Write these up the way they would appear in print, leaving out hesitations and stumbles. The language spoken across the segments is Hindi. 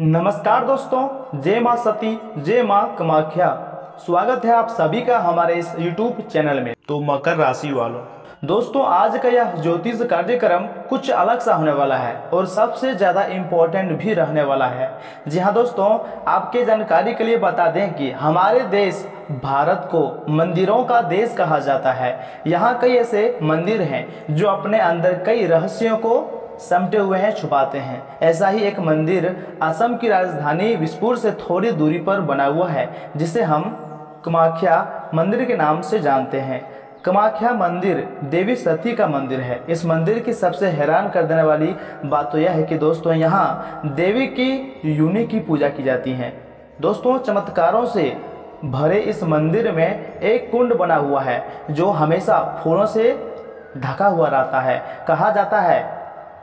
नमस्कार दोस्तों, जय मां सती, जय मां कामाख्या। स्वागत है आप सभी का हमारे इस YouTube चैनल में। तो मकर राशि वालों, दोस्तों आज का यह ज्योतिष कार्यक्रम कुछ अलग सा होने वाला है और सबसे ज़्यादा इम्पोर्टेंट भी रहने वाला है। जी हाँ दोस्तों, आपके जानकारी के लिए बता दें कि हमारे देश भारत को मंदिरों का देश कहा जाता है। यहाँ कई ऐसे मंदिर हैं जो अपने अंदर कई रहस्यों को समेटे हुए हैं, छुपाते हैं। ऐसा ही एक मंदिर असम की राजधानी दिसपुर से थोड़ी दूरी पर बना हुआ है, जिसे हम कामाख्या मंदिर के नाम से जानते हैं। कामाख्या मंदिर देवी सती का मंदिर है। इस मंदिर की सबसे हैरान कर देने वाली बात तो यह है कि दोस्तों यहाँ देवी की योनि की पूजा की जाती है। दोस्तों चमत्कारों से भरे इस मंदिर में एक कुंड बना हुआ है जो हमेशा फूलों से ढका हुआ रहता है। कहा जाता है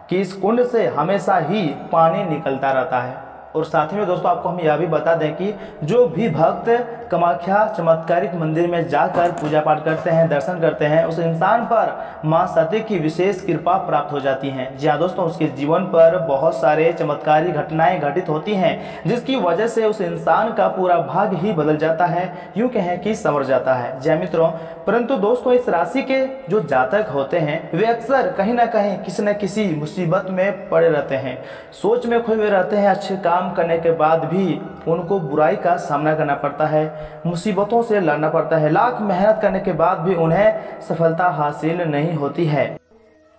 कि इस कुंड से हमेशा ही पानी निकलता रहता है। और साथ ही में दोस्तों आपको हम यह भी बता दें कि जो भी भक्त कामाख्या चमत्कारिक मंदिर में जाकर पूजा पाठ करते हैं, दर्शन करते हैं, उस इंसान पर मां सती की विशेष कृपा प्राप्त हो जाती है। जी हाँ दोस्तों, उसके जीवन पर बहुत सारे चमत्कारी घटनाएं घटित होती हैं, जिसकी वजह से उस इंसान का पूरा भाग्य ही बदल जाता है, यूँ कहें कि संवर जाता है। जी हाँ मित्रों, परंतु दोस्तों इस राशि के जो जातक होते हैं वे अक्सर कहीं ना कहीं किसी न किसी मुसीबत में पड़े रहते हैं, सोच में खोए हुए रहते हैं। अच्छे काम करने के बाद भी उनको बुराई का सामना करना पड़ता है, मुसीबतों से लड़ना पड़ता है। लाख मेहनत करने के बाद भी उन्हें सफलता हासिल नहीं होती है।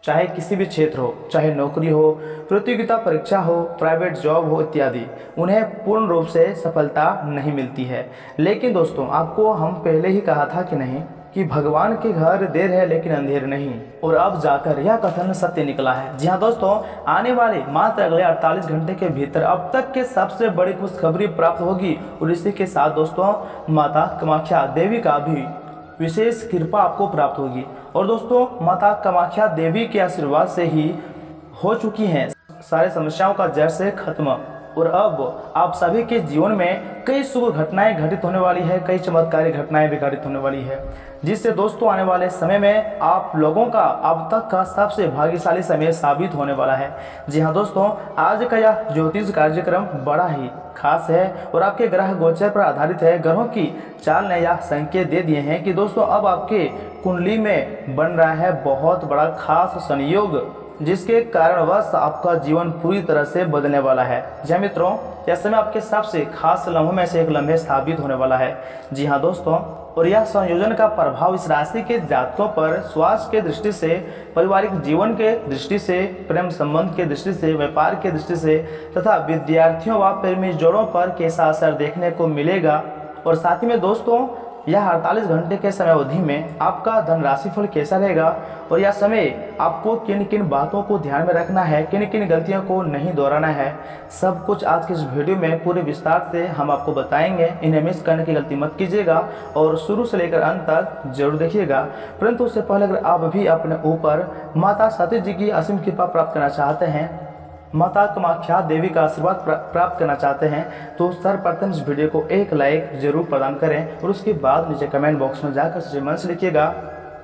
चाहे किसी भी क्षेत्र हो, चाहे नौकरी हो, प्रतियोगिता परीक्षा हो, प्राइवेट जॉब हो इत्यादि, उन्हें पूर्ण रूप से सफलता नहीं मिलती है। लेकिन दोस्तों आपको हम पहले ही कहा था कि नहीं कि भगवान के घर देर है लेकिन अंधेर नहीं, और अब जाकर यह कथन सत्य निकला है। जी हाँ दोस्तों, आने वाले मात्र अगले 48 घंटे के भीतर अब तक के सबसे बड़ी खुशखबरी प्राप्त होगी। और इसी के साथ दोस्तों माता कामाख्या देवी का भी विशेष कृपा आपको प्राप्त होगी। और दोस्तों माता कामाख्या देवी के आशीर्वाद से ही हो चुकी हैं सारे समस्याओं का जड़ से खत्म। और अब आप सभी के जीवन में कई शुभ घटनाएं घटित होने वाली है, कई चमत्कारी घटनाएं भी घटित होने वाली है, जिससे दोस्तों आने वाले समय में आप लोगों का अब तक का सबसे भाग्यशाली समय साबित होने वाला है। जी हाँ दोस्तों, आज का यह ज्योतिष कार्यक्रम बड़ा ही खास है और आपके ग्रह गोचर पर आधारित है। ग्रहों की चाल ने यह संकेत दे दिए हैं कि दोस्तों अब आपके कुंडली में बन रहा है बहुत बड़ा खास संयोग, जिसके कारणवश आपका जीवन पूरी तरह से बदलने वाला है। जी मित्रों, यह समय आपके सबसे खास लम्हों में से एक लम्हे साबित होने वाला है। जी हाँ दोस्तों, और यह संयोजन का प्रभाव इस राशि के जातकों पर स्वास्थ्य के दृष्टि से, पारिवारिक जीवन के दृष्टि से, प्रेम संबंध के दृष्टि से, व्यापार के दृष्टि से तथा विद्यार्थियों व प्रेमी जोड़ों पर कैसा असर देखने को मिलेगा। और साथ ही में दोस्तों यह 48 घंटे के समय अवधि में आपका धन राशिफल कैसा रहेगा और यह समय आपको किन किन बातों को ध्यान में रखना है, किन किन गलतियों को नहीं दोहराना है, सब कुछ आज के इस वीडियो में पूरे विस्तार से हम आपको बताएंगे। इन्हें मिस करने की गलती मत कीजिएगा और शुरू से लेकर अंत तक जरूर देखिएगा। परंतु उससे पहले अगर आप भी अपने ऊपर माता सती जी की असीम कृपा प्राप्त करना चाहते हैं, माता कामाख्या देवी का आशीर्वाद प्राप्त करना चाहते हैं, तो सर्वप्रथम इस वीडियो को एक लाइक जरूर प्रदान करें और उसके बाद नीचे कमेंट बॉक्स में जाकर सच्चे मन से लिखिएगा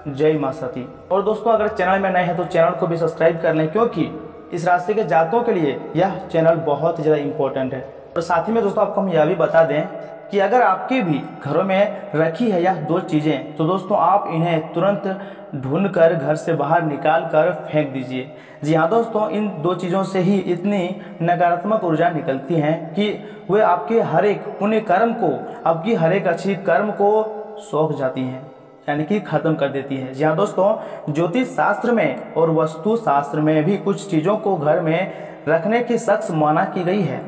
जय मां सती। और दोस्तों अगर चैनल में नए हैं तो चैनल को भी सब्सक्राइब कर लें, क्योंकि इस राशि के जातकों के लिए यह चैनल बहुत ज़्यादा इम्पोर्टेंट है। और साथ ही में दोस्तों आपको हम यह भी बता दें कि अगर आपके भी घरों में रखी है यह दो चीज़ें, तो दोस्तों आप इन्हें तुरंत ढूंढकर घर से बाहर निकाल कर फेंक दीजिए। जी हाँ दोस्तों, इन दो चीज़ों से ही इतनी नकारात्मक ऊर्जा निकलती हैं कि वे आपके हर एक पुण्य कर्म को, आपकी हर एक अच्छी कर्म को सौंप जाती हैं, यानी कि ख़त्म कर देती है। जी हाँ दोस्तों, ज्योतिष शास्त्र में और वस्तु शास्त्र में भी कुछ चीज़ों को घर में रखने की सख्त मना की गई है।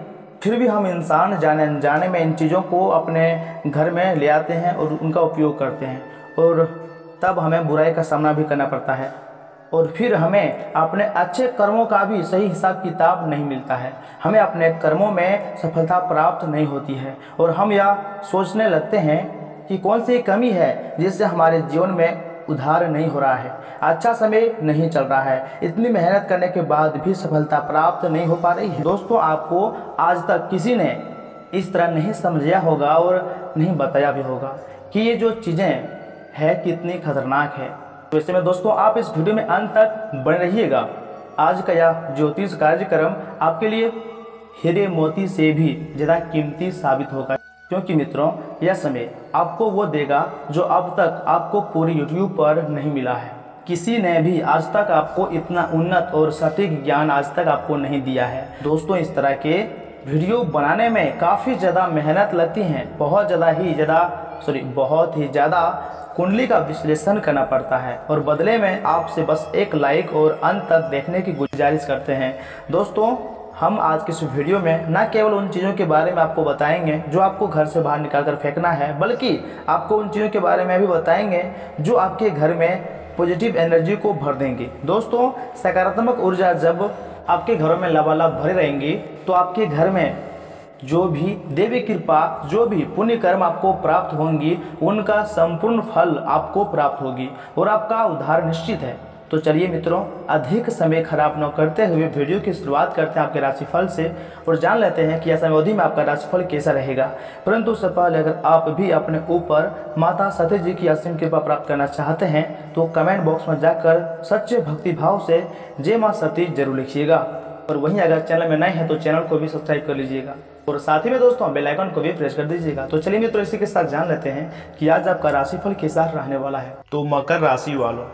फिर भी हम इंसान जाने अनजाने में इन चीज़ों को अपने घर में ले आते हैं और उनका उपयोग करते हैं, और तब हमें बुराई का सामना भी करना पड़ता है। और फिर हमें अपने अच्छे कर्मों का भी सही हिसाब किताब नहीं मिलता है, हमें अपने कर्मों में सफलता प्राप्त नहीं होती है, और हम यह सोचने लगते हैं कि कौन सी कमी है जिससे हमारे जीवन में उधार नहीं हो रहा है, अच्छा समय नहीं चल रहा है, इतनी मेहनत करने के बाद भी सफलता प्राप्त नहीं हो पा रही है। दोस्तों आपको आज तक किसी ने इस तरह नहीं समझाया होगा और नहीं बताया भी होगा कि ये जो चीज़ें है कितनी खतरनाक है। तो ऐसे में दोस्तों आप इस वीडियो में अंत तक बने रहिएगा। आज का यह ज्योतिष कार्यक्रम आपके लिए हीरे मोती से भी ज़्यादा कीमती साबित होगा, क्योंकि मित्रों यह समय आपको वो देगा जो अब तक आपको पूरी यूट्यूब पर नहीं मिला है। किसी ने भी आज तक आपको इतना उन्नत और सटीक ज्ञान आज तक आपको नहीं दिया है। दोस्तों इस तरह के वीडियो बनाने में काफ़ी ज़्यादा मेहनत लगती है, बहुत ही ज़्यादा कुंडली का विश्लेषण करना पड़ता है और बदले में आपसे बस एक लाइक और अंत तक देखने की गुजारिश करते हैं। दोस्तों हम आज के इस वीडियो में न केवल उन चीज़ों के बारे में आपको बताएंगे जो आपको घर से बाहर निकाल कर फेंकना है, बल्कि आपको उन चीज़ों के बारे में भी बताएंगे जो आपके घर में पॉजिटिव एनर्जी को भर देंगे। दोस्तों सकारात्मक ऊर्जा जब आपके घरों में लबालब भरी रहेंगी तो आपके घर में जो भी देवी कृपा, जो भी पुण्य कर्म आपको प्राप्त होंगी, उनका संपूर्ण फल आपको प्राप्त होगी और आपका उद्धार निश्चित है। तो चलिए मित्रों अधिक समय खराब न करते हुए वीडियो की शुरुआत करते हैं आपके राशिफल से और जान लेते हैं कि समय अवधि में आपका राशिफल कैसा रहेगा। परंतु उससे पहले अगर आप भी अपने ऊपर माता सती जी की असीम कृपा प्राप्त करना चाहते हैं तो कमेंट बॉक्स में जाकर सच्चे भक्ति भाव से जय मां सती जरूर लिखिएगा और वहीं अगर चैनल में नए हैं तो चैनल को भी सब्सक्राइब कर लीजिएगा और साथ ही में दोस्तों बेल आइकन को भी प्रेस कर दीजिएगा। तो चलिए मित्रों इसी के साथ जान लेते हैं कि आज आपका राशिफल कैसा रहने वाला है। तो मकर राशि वालों,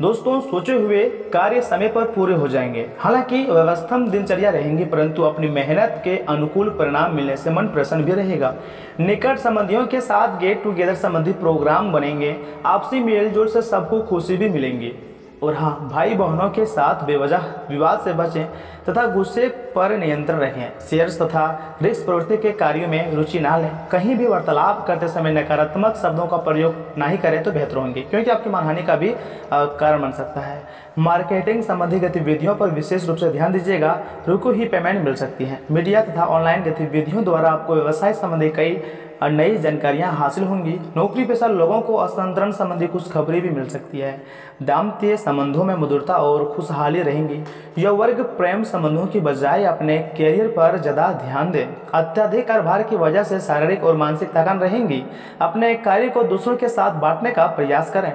दोस्तों सोचे हुए कार्य समय पर पूरे हो जाएंगे। हालांकि व्यवस्थित दिनचर्या रहेंगी, परंतु अपनी मेहनत के अनुकूल परिणाम मिलने से मन प्रसन्न भी रहेगा। निकट संबंधियों के साथ गेट टुगेदर संबंधी प्रोग्राम बनेंगे। आपसी मेलजोल से सबको खुशी भी मिलेंगी। और हाँ, भाई बहनों के साथ बेवजह विवाद से बचें तथा गुस्से पर नियंत्रण रखें। शेयर्स तथा रिस्क प्रवृत्ति के कार्यों में रुचि ना लें। कहीं भी वार्तालाप करते समय नकारात्मक शब्दों का प्रयोग नहीं करें तो बेहतर होंगे, क्योंकि आपकी मानहानि का भी कारण बन सकता है। मार्केटिंग संबंधी गतिविधियों पर विशेष रूप से ध्यान दीजिएगा, रुको ही पेमेंट मिल सकती है। मीडिया तथा ऑनलाइन गतिविधियों द्वारा आपको व्यवसाय संबंधी कई नई जानकारियां हासिल होंगी। नौकरी पेशा लोगों को हस्तांतरण संबंधी कुछ खबरें भी मिल सकती है। दाम्पत्य संबंधों में मधुरता और खुशहाली रहेंगी। यह वर्ग प्रेम संबंधों की बजाय अपने कैरियर पर ज़्यादा ध्यान दें। अत्यधिक कार्यभार की वजह से शारीरिक और मानसिक थकान रहेंगी। अपने कार्य को दूसरों के साथ बांटने का प्रयास करें।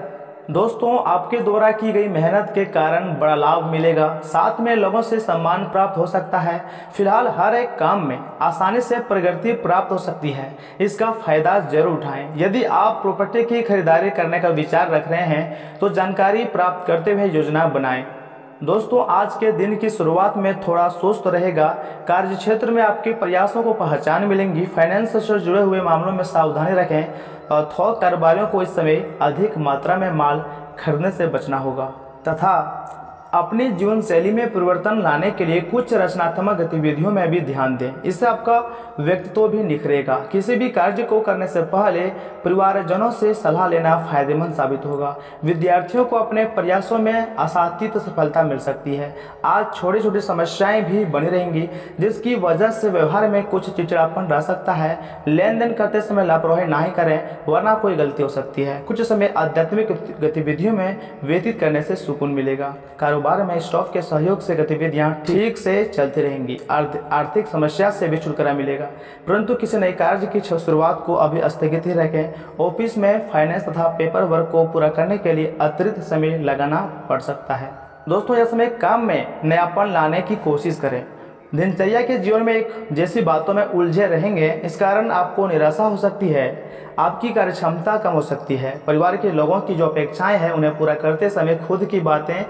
दोस्तों आपके द्वारा की गई मेहनत के कारण बड़ा लाभ मिलेगा। साथ में लोगों से सम्मान प्राप्त हो सकता है। फिलहाल हर एक काम में आसानी से प्रगति प्राप्त हो सकती है, इसका फायदा जरूर उठाएं। यदि आप प्रॉपर्टी की खरीदारी करने का विचार रख रहे हैं तो जानकारी प्राप्त करते हुए योजना बनाएं। दोस्तों आज के दिन की शुरुआत में थोड़ा सुस्त रहेगा। कार्य क्षेत्र में आपके प्रयासों को पहचान मिलेंगी। फाइनेंस से जुड़े हुए मामलों में सावधानी रखें। थोक कारोबारियों को इस समय अधिक मात्रा में माल खरीदने से बचना होगा तथा अपनी जीवन शैली में परिवर्तन लाने के लिए कुछ रचनात्मक गतिविधियों में भी ध्यान दें। इससे आपका व्यक्तित्व भी निखरेगा। किसी भी कार्य को करने से पहले परिवारजनों से सलाह लेना फायदेमंद साबित होगा। विद्यार्थियों को अपने प्रयासों में आशातीत सफलता मिल सकती है। आज छोटी छोटी समस्याएं भी बनी रहेंगी, जिसकी वजह से व्यवहार में कुछ चिड़चिड़ापन रह सकता है। लेन देन करते समय लापरवाही नहीं करें, वरना कोई गलती हो सकती है। कुछ समय आध्यात्मिक गतिविधियों में व्यतीत करने से सुकून मिलेगा। कारोबार में स्टाफ के सहयोग से गतिविधियां ठीक से चलती रहेंगी। आर्थिक समस्या से भी छुटकारा मिलेगा, परंतु किसी नए कार्य की शुरुआत को अभी स्थगित ही रखें। ऑफिस में फाइनेंस तथा पेपर वर्क को पूरा करने के लिए अतिरिक्त समय लगाना पड़ सकता है। दोस्तों यह समय काम में नयापन लाने की कोशिश करें। दिनचर्या के जीवन में एक जैसी बातों में उलझे रहेंगे, इस कारण आपको निराशा हो सकती है। आपकी कार्य क्षमता कम हो सकती है। परिवार के लोगों की जो अपेक्षाएं हैं उन्हें पूरा करते समय खुद की बातें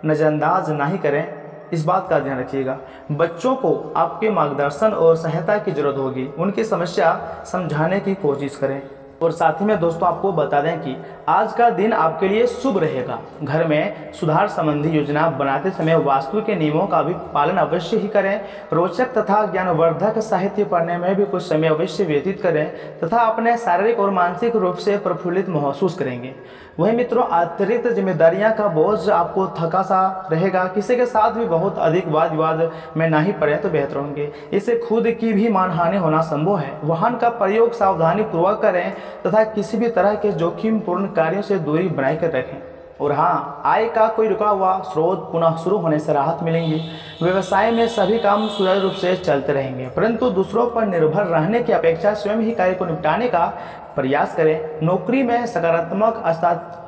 नज़रअंदाज नहीं करें, इस बात का ध्यान रखिएगा। बच्चों को आपके मार्गदर्शन और सहायता की जरूरत होगी। उनकी समस्या समझाने की कोशिश करें। और साथ ही में दोस्तों आपको बता दें कि आज का दिन आपके लिए शुभ रहेगा। घर में सुधार संबंधी योजना बनाते समय वास्तु के नियमों का भी पालन अवश्य ही करें। रोचक तथा ज्ञानवर्धक साहित्य पढ़ने में भी कुछ समय अवश्य व्यतीत करें तथा अपने शारीरिक और मानसिक रूप से प्रफुल्लित महसूस करेंगे। वहीं मित्रों अतिरिक्त जिम्मेदारियां का बोझ आपको थका सा रहेगा। किसी के साथ भी बहुत अधिक वाद विवाद में नहीं पड़े तो बेहतर होंगे। इससे खुद की भी मानहानि होना संभव है। वाहन का प्रयोग सावधानी पूर्वक करें तथा किसी भी तरह के जोखिमपूर्ण कार्यों से दूरी बनाए कर रखें। और हाँ, आय का कोई रुका हुआ स्रोत पुनः शुरू होने से राहत मिलेंगी। व्यवसाय में सभी काम सुचारू रूप से चलते रहेंगे, परंतु दूसरों पर निर्भर रहने की अपेक्षा स्वयं ही कार्य को निपटाने का प्रयास करें। नौकरी में सकारात्मक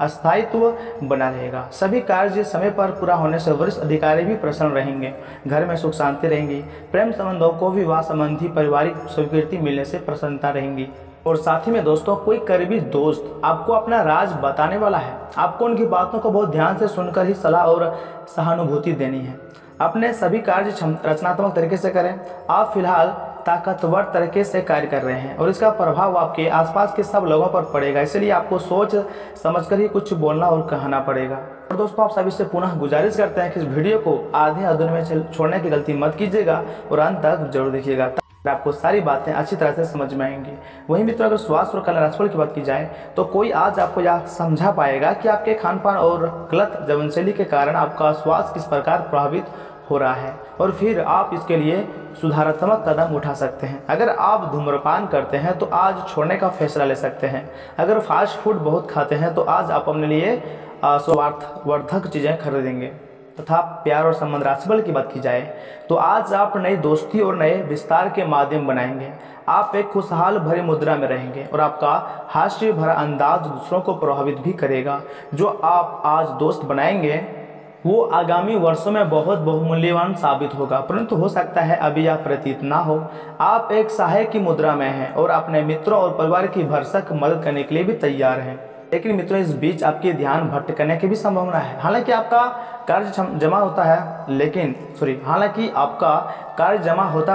स्थायित्व बना रहेगा। सभी कार्य समय पर पूरा होने से वरिष्ठ अधिकारी भी प्रसन्न रहेंगे। घर में सुख शांति रहेंगी। प्रेम संबंधों को विवाह संबंधी पारिवारिक स्वीकृति मिलने से प्रसन्नता रहेंगी। और साथ ही में दोस्तों, कोई करीबी दोस्त आपको अपना राज बताने वाला है। आपको उनकी बातों को बहुत ध्यान से सुनकर ही सलाह और सहानुभूति देनी है। अपने सभी कार्य रचनात्मक तरीके से करें। आप फिलहाल ताकतवर तरीके से कार्य कर रहे हैं और इसका प्रभाव आपके आसपास के सब लोगों पर पड़ेगा, इसलिए आपको सोच समझकर ही कुछ बोलना और कहना पड़ेगा। और दोस्तों, आप सभी से पुनः गुजारिश करते हैं कि इस वीडियो को आधे अधूरे में छोड़ने की गलती मत कीजिएगा और अंत तक जरूर देखिएगा, आपको सारी बातें अच्छी तरह से समझ में आएंगी। वहीं मित्रों, अगर स्वास्थ्य और कल्याण राशिफल की बात की जाए तो कोई आज आपको यह समझा पाएगा कि आपके खान पान और गलत जीवनशैली के कारण आपका स्वास्थ्य किस प्रकार प्रभावित हो रहा है और फिर आप इसके लिए सुधारात्मक कदम उठा सकते हैं। अगर आप धूम्रपान करते हैं तो आज छोड़ने का फैसला ले सकते हैं। अगर फास्ट फूड बहुत खाते हैं तो आज आप अपने लिए स्वार्थवर्धक चीज़ें खरीदेंगे। तथा प्यार और संबंध राशिफल की बात की जाए तो आज आप नई दोस्ती और नए विस्तार के माध्यम बनाएंगे। आप एक खुशहाल भरी मुद्रा में रहेंगे और आपका हास्य भरा अंदाज दूसरों को प्रभावित भी करेगा। जो आप आज दोस्त बनाएंगे वो आगामी वर्षों में बहुत बहुमूल्यवान साबित होगा, परंतु हो सकता है अभी यह प्रतीत ना हो। आप एक सहायक की मुद्रा में हैं और अपने मित्रों और परिवार की भरसक मदद करने के लिए भी तैयार हैं। लेकिन मित्रों, इस बीच आपके ध्यान भटकने की भी संभावना है। हालांकि आपका कार्य जमा होता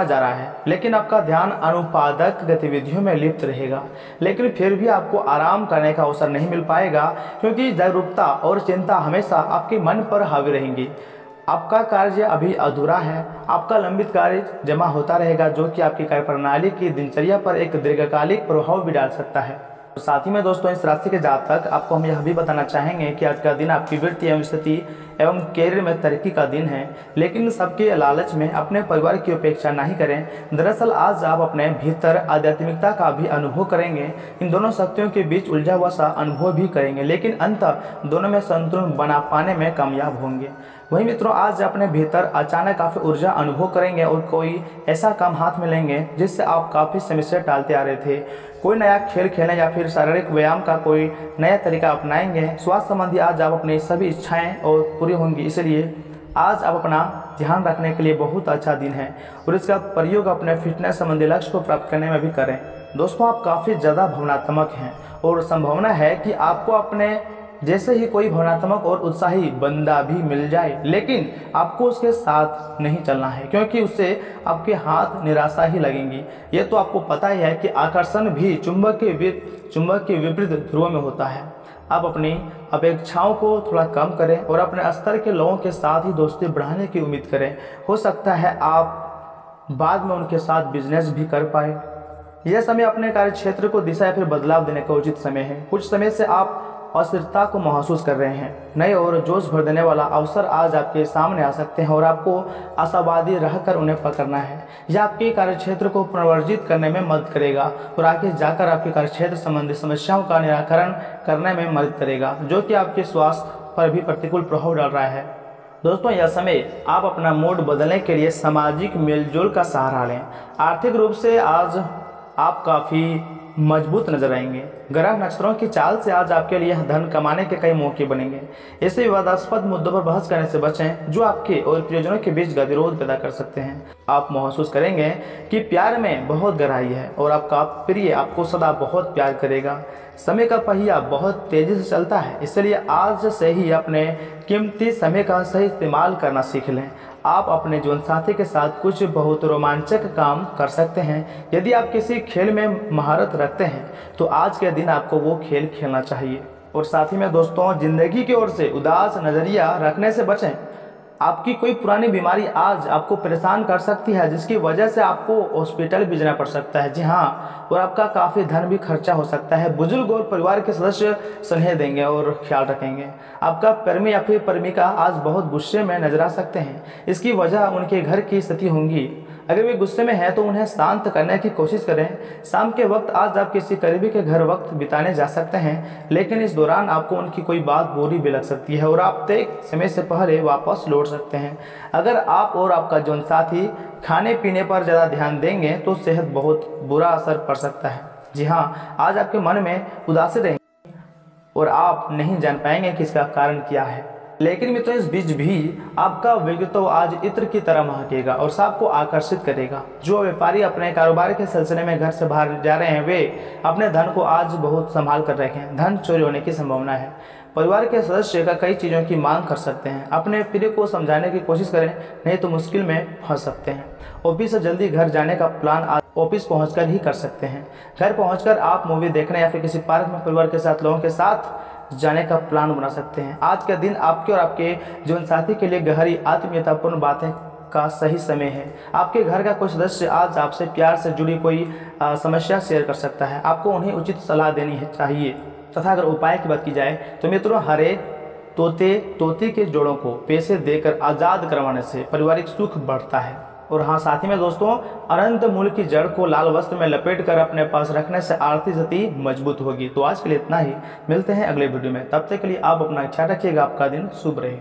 जा रहा है, लेकिन आपका ध्यान अनुत्पादक गतिविधियों में लिप्त रहेगा। लेकिन फिर भी आपको आराम करने का अवसर नहीं मिल पाएगा, क्योंकि जागरूकता और चिंता हमेशा आपके मन पर हावी रहेंगी। आपका कार्य अभी अधूरा है। आपका लंबित कार्य जमा होता रहेगा, जो कि आपकी कार्यप्रणाली की दिनचर्या पर एक दीर्घकालिक प्रभाव भी डाल सकता है। साथ ही में दोस्तों, इस राशि के जातक आपको हम यह भी बताना चाहेंगे कि आज का दिन आपकी वृत्ति एवं स्थिति एवं कैरियर में तरक्की का दिन है। लेकिन सबके लालच में अपने परिवार की उपेक्षा नहीं करें। दरअसल आज आप अपने भीतर आध्यात्मिकता का भी अनुभव करेंगे। इन दोनों शक्तियों के बीच उलझा हुआ सा अनुभव भी करेंगे, लेकिन अंततः दोनों में संतुलन बना पाने में कामयाब होंगे। वहीं मित्रों, आज अपने भीतर अचानक काफ़ी ऊर्जा अनुभव करेंगे और कोई ऐसा काम हाथ में लेंगे जिससे आप काफ़ी समय से टालते आ रहे थे। कोई नया खेल खेलने या फिर शारीरिक व्यायाम का कोई नया तरीका अपनाएंगे। स्वास्थ्य संबंधी आज आप अपनी सभी इच्छाएं और पूरी होंगी, इसलिए आज आप अपना ध्यान रखने के लिए बहुत अच्छा दिन है और इसका प्रयोग अपने फिटनेस संबंधी लक्ष्य को प्राप्त करने में भी करें। दोस्तों, आप काफ़ी ज़्यादा भावनात्मक हैं और संभावना है कि आपको अपने जैसे ही कोई भावनात्मक और उत्साही बंदा भी मिल जाए, लेकिन आपको उसके साथ नहीं चलना है, क्योंकि उससे आपके हाथ निराशा ही लगेंगी। ये तो आपको पता ही है कि आकर्षण भी चुंबक के विपरीत ध्रुव में होता है। आप अपनी अपेक्षाओं को थोड़ा कम करें और अपने स्तर के लोगों के साथ ही दोस्ती बढ़ाने की उम्मीद करें। हो सकता है आप बाद में उनके साथ बिजनेस भी कर पाए। यह समय अपने कार्य क्षेत्र को दिशा या फिर बदलाव देने का उचित समय है। कुछ समय से आप अस्थिरता को महसूस कर रहे हैं। नए और जोश भर देने वाला अवसर आज आपके सामने आ सकते हैं और आपको आशावादी रहकर उन्हें पकड़ना है। यह आपके कार्यक्षेत्र को पुनर्जीवित करने में मदद करेगा और आगे जाकर आपके कार्यक्षेत्र संबंधी समस्याओं का निराकरण करने में मदद करेगा, जो कि आपके स्वास्थ्य पर भी प्रतिकूल प्रभाव डाल रहा है। दोस्तों, यह समय आप अपना मूड बदलने के लिए सामाजिक मेलजोल का सहारा लें। आर्थिक रूप से आज आप काफ़ी मजबूत नजर आएंगे। ग्रह नक्षत्रों की चाल से आज आपके लिए धन कमाने के कई मौके बनेंगे। ऐसे विवादास्पद मुद्दों पर बहस करने से बचें जो आपके और प्रियजनों के बीच गतिरोध पैदा कर सकते हैं। आप महसूस करेंगे कि प्यार में बहुत गहराई है और आपका प्रिय आपको सदा बहुत प्यार करेगा। समय का पहिया बहुत तेजी से चलता है, इसलिए आज से ही अपने कीमती समय का सही इस्तेमाल करना सीख लें। आप अपने जीवन साथी के साथ कुछ बहुत रोमांचक काम कर सकते हैं। यदि आप किसी खेल में महारत रखते हैं तो आज के दिन आपको वो खेल खेलना चाहिए। और साथ ही में दोस्तों, जिंदगी की ओर से उदास नज़रिया रखने से बचें। आपकी कोई पुरानी बीमारी आज आपको परेशान कर सकती है, जिसकी वजह से आपको हॉस्पिटल भेजना पड़ सकता है। जी हाँ, और आपका काफ़ी धन भी खर्चा हो सकता है। बुजुर्ग और परिवार के सदस्य स्नेह देंगे और ख्याल रखेंगे। आपका प्रेमी या फिर प्रेमिका आज बहुत गुस्से में नजर आ सकते हैं। इसकी वजह उनके घर की स्थिति होंगी। अगर वे गुस्से में हैं तो उन्हें शांत करने की कोशिश करें। शाम के वक्त आज आप किसी करीबी के घर वक्त बिताने जा सकते हैं, लेकिन इस दौरान आपको उनकी कोई बात बुरी भी लग सकती है और आप तय समय से पहले वापस लौट सकते हैं। अगर आप और आपका जीवन साथी खाने पीने पर ज़्यादा ध्यान देंगे तो सेहत बहुत बुरा असर पड़ सकता है। जी हाँ, आज आपके मन में उदासी रहेगी और आप नहीं जान पाएंगे कि इसका कारण क्या है। लेकिन मित्रों, इस बीच भी आपका व्यक्तित्व आज इत्र की तरह महकेगा और सबको आकर्षित करेगा। जो व्यापारी अपने कारोबार के सिलसिले में घर से बाहर जा रहे हैं वे अपने धन को आज बहुत संभाल कर रखें। धन चोरी होने की संभावना है। परिवार के सदस्य का कई चीज़ों की मांग कर सकते हैं। अपने प्रिय को समझाने की कोशिश करें, नहीं तो मुश्किल में फंस सकते हैं। ऑफिस से जल्दी घर जाने का प्लान आज ऑफिस पहुंचकर ही कर सकते हैं। घर पहुंचकर आप मूवी देखने या फिर किसी पार्क में परिवार के साथ लोगों के साथ जाने का प्लान बना सकते हैं। आज का दिन आपके और आपके जीवन साथी के लिए गहरी आत्मीयतापूर्ण बातें का सही समय है। आपके घर का कोई सदस्य आज आपसे प्यार से जुड़ी कोई समस्या शेयर कर सकता है। आपको उन्हें उचित सलाह देनी चाहिए। तथा अगर उपाय की बात की जाए तो मित्रों, हरे तोते के जोड़ों को पैसे देकर आज़ाद करवाने से पारिवारिक सुख बढ़ता है। और हाँ, साथ ही में दोस्तों, अनंत मूल की जड़ को लाल वस्त्र में लपेटकर अपने पास रखने से आर्थिक स्थिति मजबूत होगी। तो आज के लिए इतना ही। मिलते हैं अगले वीडियो में। तब तक के लिए आप अपना ख्याल रखिएगा। आपका दिन शुभ रहे।